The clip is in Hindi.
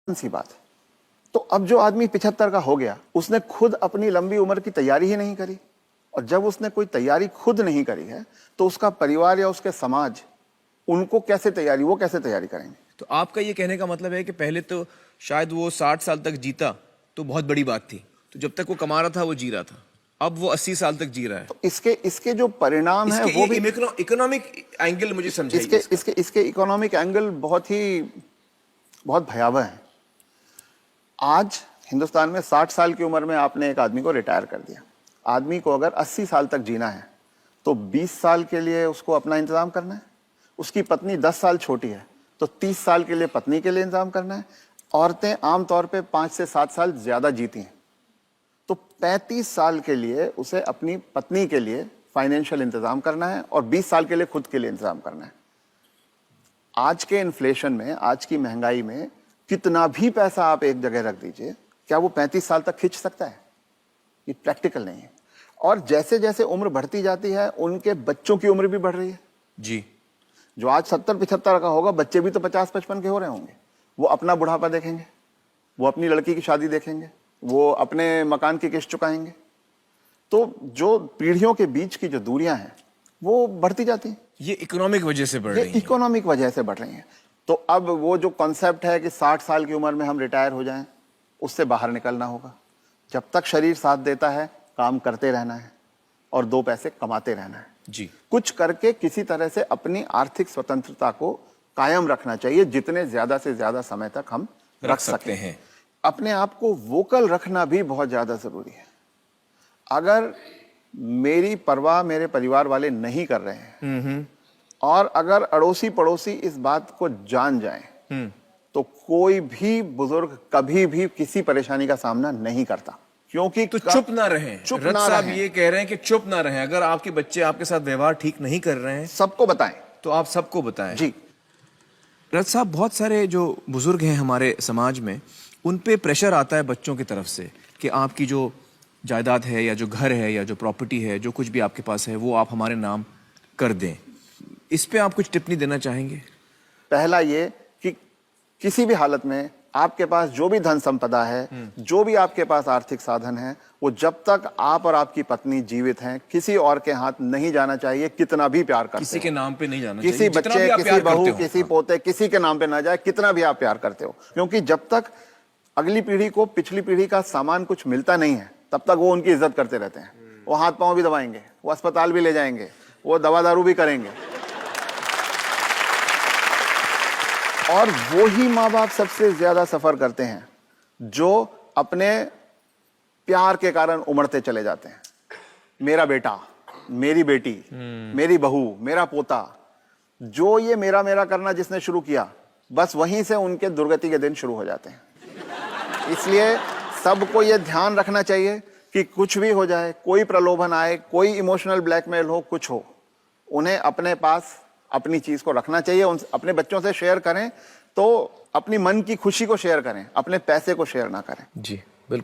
सी बात है। तो अब जो आदमी 75 का हो गया, उसने खुद अपनी लंबी उम्र की तैयारी ही नहीं करी, और जब उसने कोई तैयारी खुद नहीं करी है तो उसका परिवार या उसके समाज उनको कैसे तैयारी, वो कैसे तैयारी करेंगे? तो आपका ये कहने का मतलब है कि पहले तो शायद वो 60 साल तक जीता तो बहुत बड़ी बात थी, तो जब तक वो कमा रहा था वो जी रहा था, अब वो 80 साल तक जी रहा है। तो इसके जो परिणाम है वो भी इकोनॉमिक एंगल मुझे समझाइए। इसके इकोनॉमिक एंगल बहुत भयावह है। आज हिंदुस्तान में 60 साल की उम्र में आपने एक आदमी को रिटायर कर दिया। आदमी को अगर 80 साल तक जीना है तो 20 साल के लिए उसको अपना इंतजाम करना है। उसकी पत्नी 10 साल छोटी है तो 30 साल के लिए पत्नी के लिए इंतजाम करना है। औरतें आमतौर पे 5 से 7 साल ज्यादा जीती हैं, तो 35 साल के लिए उसे अपनी पत्नी के लिए फाइनेंशियल इंतजाम करना है और 20 साल के लिए खुद के लिए इंतजाम करना है। आज के इन्फ्लेशन में, आज की महंगाई में कितना भी पैसा आप एक जगह रख दीजिए, क्या वो 35 साल तक खींच सकता है? ये प्रैक्टिकल नहीं है। और जैसे जैसे उम्र बढ़ती जाती है उनके बच्चों की उम्र भी बढ़ रही है जी। जो आज 70-75 का होगा, बच्चे भी तो 50-55 के हो रहे होंगे। वो अपना बुढ़ापा देखेंगे, वो अपनी लड़की की शादी देखेंगे, वो अपने मकान की किस्त चुकाएंगे। तो जो पीढ़ियों के बीच की जो दूरियां हैं वो बढ़ती जाती हैं। ये इकोनॉमिक वजह से बढ़ रही है। इकोनॉमिक वजह से बढ़ रही हैं। तो अब वो जो कॉन्सेप्ट है कि 60 साल की उम्र में हम रिटायर हो जाएं, उससे बाहर निकलना होगा। जब तक शरीर साथ देता है काम करते रहना है और 2 पैसे कमाते रहना है जी। कुछ करके किसी तरह से अपनी आर्थिक स्वतंत्रता को कायम रखना चाहिए, जितने ज्यादा से ज्यादा समय तक हम रख सकते हैं। अपने आप को वोकल रखना भी बहुत ज्यादा जरूरी है। अगर मेरी परवाह मेरे परिवार वाले नहीं कर रहे हैं और अगर अड़ोसी पड़ोसी इस बात को जान जाएं तो कोई भी बुजुर्ग कभी भी किसी परेशानी का सामना नहीं करता, क्योंकि तो चुप ना रहें। चुप रथ ना साहब रहें। ये कह रहे हैं कि चुप ना रहें। अगर आपके बच्चे आपके साथ व्यवहार ठीक नहीं कर रहे हैं सबको बताएं। तो आप सबको बताएं। जी। रथ साहब, बहुत सारे जो बुजुर्ग हैं हमारे समाज में, उन पे प्रेशर आता है बच्चों की तरफ से कि आपकी जो जायदाद है या जो घर है या जो प्रॉपर्टी है, जो कुछ भी आपके पास है, वो आप हमारे नाम कर दें। इस पे आप कुछ टिप्पणी देना चाहेंगे? पहला ये कि किसी भी हालत में आपके पास जो भी धन संपदा है, जो भी आपके पास आर्थिक साधन है, वो जब तक आप और आपकी पत्नी जीवित हैं किसी और के हाथ नहीं जाना चाहिए। कितना भी प्यार करते किसी हो, के नाम पे नहीं जाना किसी चाहिए। बच्चे, किसी बहू, किसी पोते, किसी के नाम पे ना जाए, कितना भी आप प्यार करते हो। क्योंकि जब तक अगली पीढ़ी को पिछली पीढ़ी का सामान कुछ मिलता नहीं है तब तक वो उनकी इज्जत करते रहते हैं। वो हाथ पांव भी दबाएंगे, वो अस्पताल भी ले जाएंगे, वो दवा दारू भी करेंगे। और वो ही माँ बाप सबसे ज्यादा सफर करते हैं जो अपने प्यार के कारण उमड़ते चले जाते हैं। मेरा बेटा, मेरी बेटी, मेरी बहू, मेरा पोता, जो ये मेरा मेरा करना जिसने शुरू किया, बस वहीं से उनके दुर्गति के दिन शुरू हो जाते हैं। इसलिए सबको ये ध्यान रखना चाहिए कि कुछ भी हो जाए, कोई प्रलोभन आए, कोई इमोशनल ब्लैकमेल हो, कुछ हो, उन्हें अपने पास अपनी चीज को रखना चाहिए। उन अपने बच्चों से शेयर करें तो अपनी मन की खुशी को शेयर करें, अपने पैसे को शेयर ना करें। जी बिल्कुल।